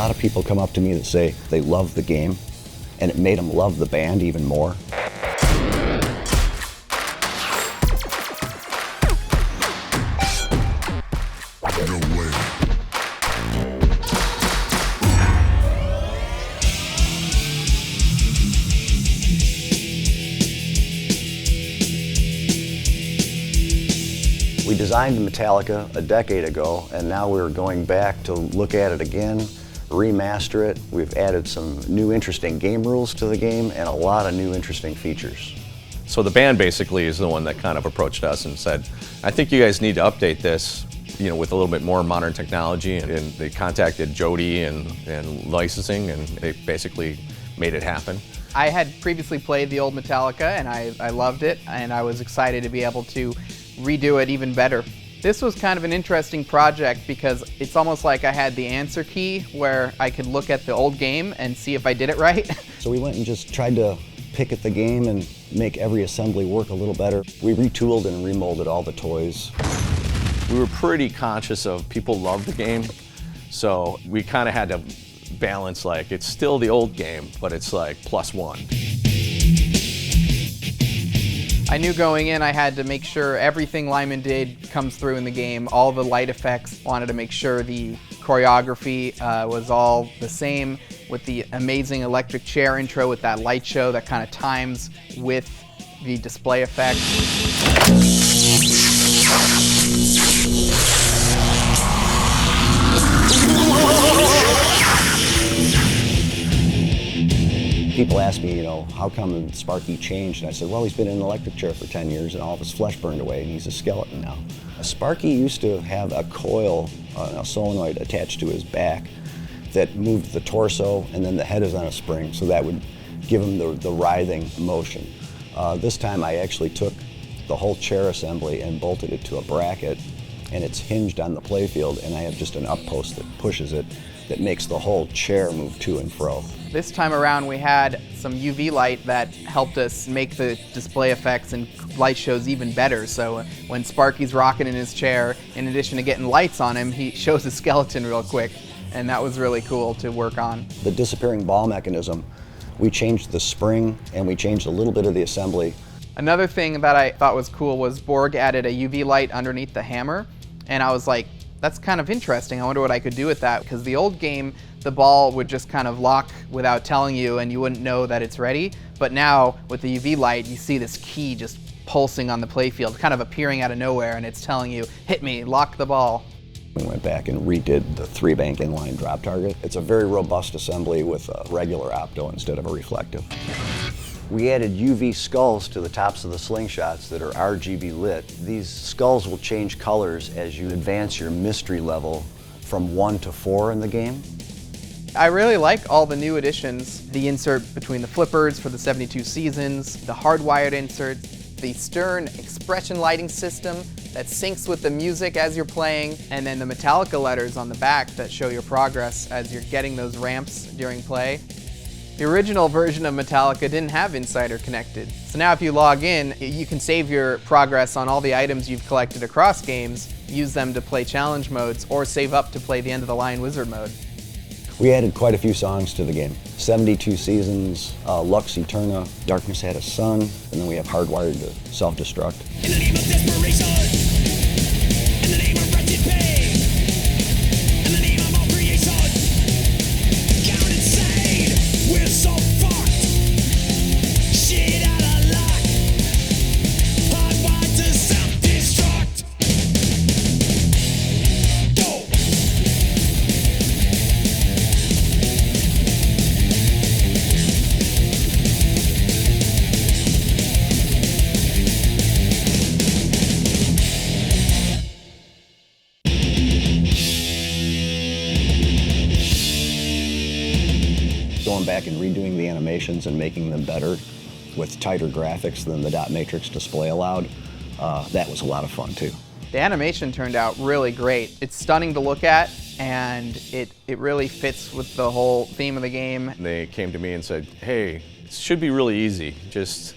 lot of people come up to me that say they love the game, and it made them love the band even more. No way. We designed Metallica a decade ago, and now we're going back to look at it again, remaster it. We've added some new interesting game rules to the game and a lot of new interesting features. So the band basically is the one that kind of approached us and said, I think you guys need to update this, with a little bit more modern technology, and they contacted Jody and licensing, and they basically made it happen. I had previously played the old Metallica, and I loved it, and I was excited to be able to redo it even better. This was kind of an interesting project because it's almost like I had the answer key where I could look at the old game and see if I did it right. So we went and just tried to pick at the game and make every assembly work a little better. We retooled and remolded all the toys. We were pretty conscious of people love the game, so we kind of had to balance, like, it's still the old game, but it's like +1. I knew going in I had to make sure everything Lyman did comes through in the game, all the light effects. Wanted to make sure the choreography was all the same, with the amazing electric chair intro with that light show that kind of times with the display effect. People ask me, how come Sparky changed? And I said, well, he's been in an electric chair for 10 years and all of his flesh burned away and he's a skeleton now. Sparky used to have a coil, a solenoid attached to his back that moved the torso, and then the head is on a spring, so that would give him the writhing motion. This time I actually took the whole chair assembly and bolted it to a bracket, and it's hinged on the playfield, and I have just an up post that pushes it that makes the whole chair move to and fro. This time around we had some UV light that helped us make the display effects and light shows even better. So when Sparky's rocking in his chair, in addition to getting lights on him, he shows his skeleton real quick, and that was really cool to work on. The disappearing ball mechanism, we changed the spring and we changed a little bit of the assembly. Another thing that I thought was cool was Borg added a UV light underneath the hammer, and I was like, that's kind of interesting. I wonder what I could do with that, because the old game, the ball would just kind of lock without telling you and you wouldn't know that it's ready. But now with the UV light, you see this key just pulsing on the playfield, kind of appearing out of nowhere, and it's telling you, hit me, lock the ball. We went back and redid the 3-bank inline drop target. It's a very robust assembly with a regular opto instead of a reflective. We added UV skulls to the tops of the slingshots that are RGB lit. These skulls will change colors as you advance your mystery level from 1 to 4 in the game. I really like all the new additions. The insert between the flippers for the 72 seasons, the hardwired insert, the Stern expression lighting system that syncs with the music as you're playing, and then the Metallica letters on the back that show your progress as you're getting those ramps during play. The original version of Metallica didn't have Insider connected. So now if you log in, you can save your progress on all the items you've collected across games, use them to play challenge modes, or save up to play the end of the line wizard mode. We added quite a few songs to the game. 72 Seasons, Lux Eterna, Darkness Had a Sun, and then we have Hardwired to Self-Destruct. In the name of desperation, in the name of wretched pain, in the name of all creation, count insane, we're so fucked, shit out of luck, hardwired to self-destruct. Go! Going back and redoing the animations and making them better with tighter graphics than the dot matrix display allowed, that was a lot of fun too. The animation turned out really great. It's stunning to look at, and it really fits with the whole theme of the game. They came to me and said, hey, it should be really easy, just,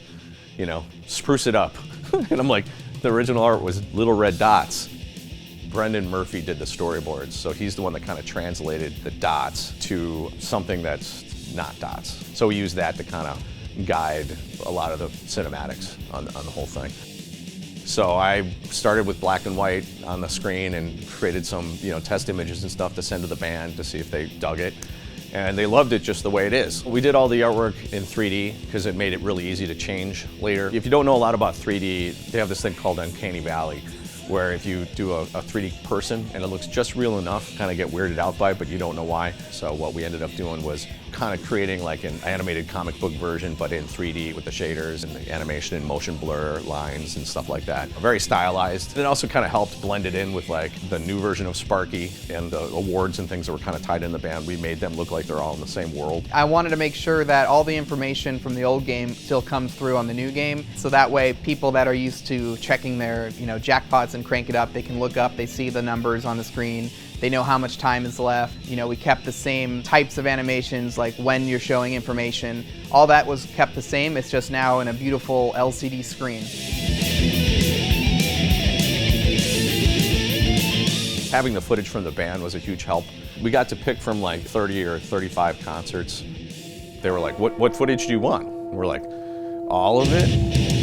spruce it up. And I'm like, the original art was little red dots. Brendan Murphy did the storyboards, so he's the one that kind of translated the dots to something that's not dots. So we used that to kind of guide a lot of the cinematics on the whole thing. So I started with black and white on the screen and created some, test images and stuff to send to the band to see if they dug it. And they loved it just the way it is. We did all the artwork in 3D because it made it really easy to change later. If you don't know a lot about 3D, they have this thing called Uncanny Valley, where if you do a 3D person and it looks just real enough, kind of get weirded out by it, but you don't know why. So what we ended up doing was kind of creating like an animated comic book version, but in 3D with the shaders and the animation and motion blur lines and stuff like that. Very stylized. It also kind of helped blend it in with like the new version of Sparky and the awards and things that were kind of tied in the band. We made them look like they're all in the same world. I wanted to make sure that all the information from the old game still comes through on the new game, so that way people that are used to checking their jackpots and crank it up, they can look up, they see the numbers on the screen, they know how much time is left. We kept the same types of animations, like when you're showing information. All that was kept the same, it's just now in a beautiful LCD screen. Having the footage from the band was a huge help. We got to pick from like 30 or 35 concerts. They were like, what footage do you want? And we're like, all of it?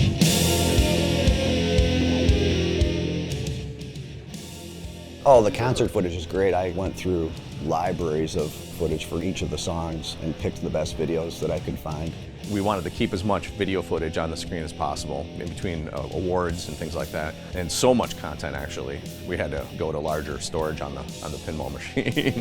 Oh, the concert footage is great. I went through libraries of footage for each of the songs and picked the best videos that I could find. We wanted to keep as much video footage on the screen as possible in between awards and things like that. And so much content, actually. We had to go to larger storage on the pinball machine.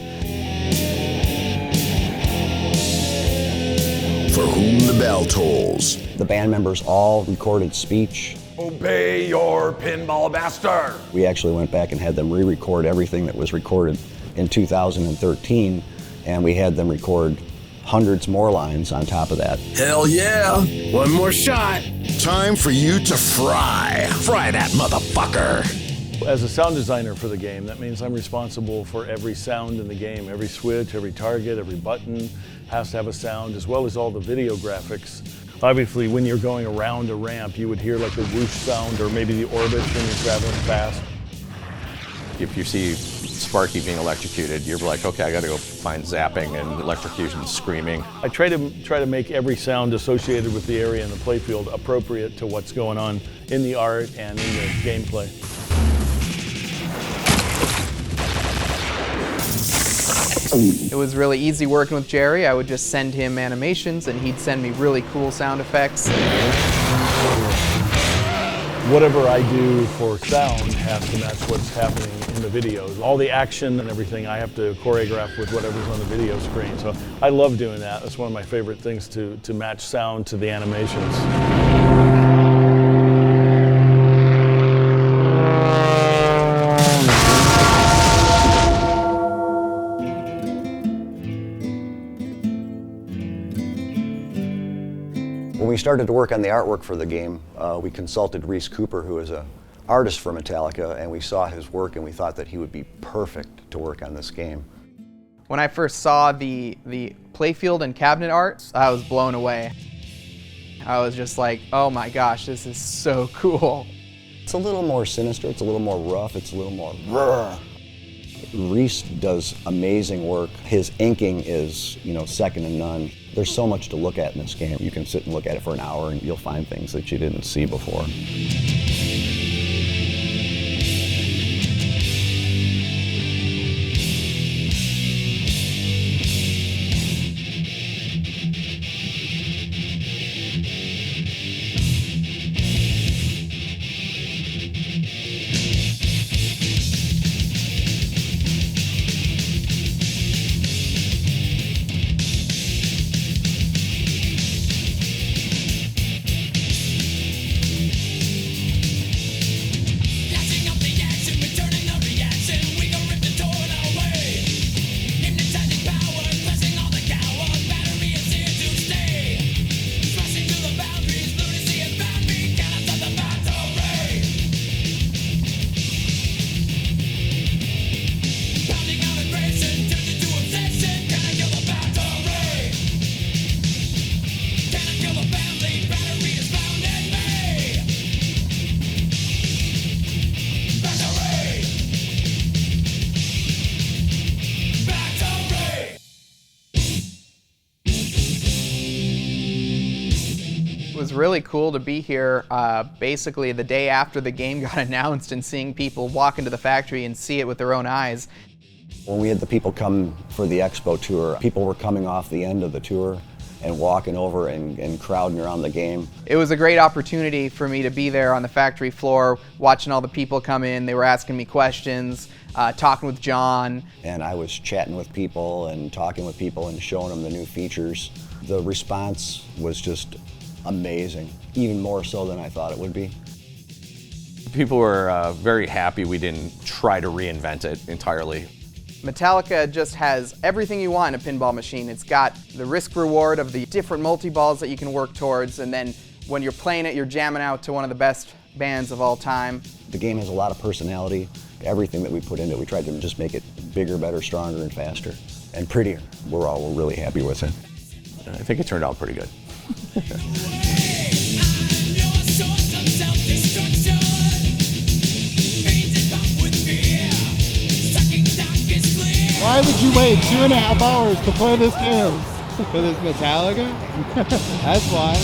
For whom the bell tolls. The band members all recorded speech. Obey your pinball master. We actually went back and had them re-record everything that was recorded in 2013, and we had them record hundreds more lines on top of that. Hell yeah! One more shot. Time for you to fry. Fry that motherfucker. As a sound designer for the game, that means I'm responsible for every sound in the game. Every switch, every target, every button has to have a sound, as well as all the video graphics. Obviously, when you're going around a ramp, you would hear like a whoosh sound, or maybe the orbits when you're traveling fast. If you see Sparky being electrocuted, you're like, okay, I gotta go find zapping and electrocution, screaming. I try to make every sound associated with the area in the playfield appropriate to what's going on in the art and in the gameplay. It was really easy working with Jerry. I would just send him animations and he'd send me really cool sound effects. Whatever I do for sound has to match what's happening in the videos. All the action and everything I have to choreograph with whatever's on the video screen. So I love doing that. That's one of my favorite things, to match sound to the animations. When we started to work on the artwork for the game, we consulted Reese Cooper, who is an artist for Metallica, and we saw his work and we thought that he would be perfect to work on this game. When I first saw the playfield and cabinet art, I was blown away. I was just like, oh my gosh, this is so cool. It's a little more sinister, it's a little more rough, it's a little more raw. Reese does amazing work. His inking is, second to none. There's so much to look at in this game. You can sit and look at it for an hour and you'll find things that you didn't see before. was really cool to be here basically the day after the game got announced and seeing people walk into the factory and see it with their own eyes. When we had the people come for the expo tour, people were coming off the end of the tour and walking over and crowding around the game. It was a great opportunity for me to be there on the factory floor, watching all the people come in. They were asking me questions, talking with John. And I was chatting with people and talking with people and showing them the new features. The response was just amazing, even more so than I thought it would be. People were very happy we didn't try to reinvent it entirely. Metallica just has everything you want in a pinball machine. It's got the risk reward of the different multi-balls that you can work towards, and then when you're playing it, you're jamming out to one of the best bands of all time. The game has a lot of personality. Everything that we put into it, we tried to just make it bigger, better, stronger, and faster, and prettier. We're really happy with it. I think it turned out pretty good. Why would you wait 2.5 hours to play this game? Because it's Metallica? That's why.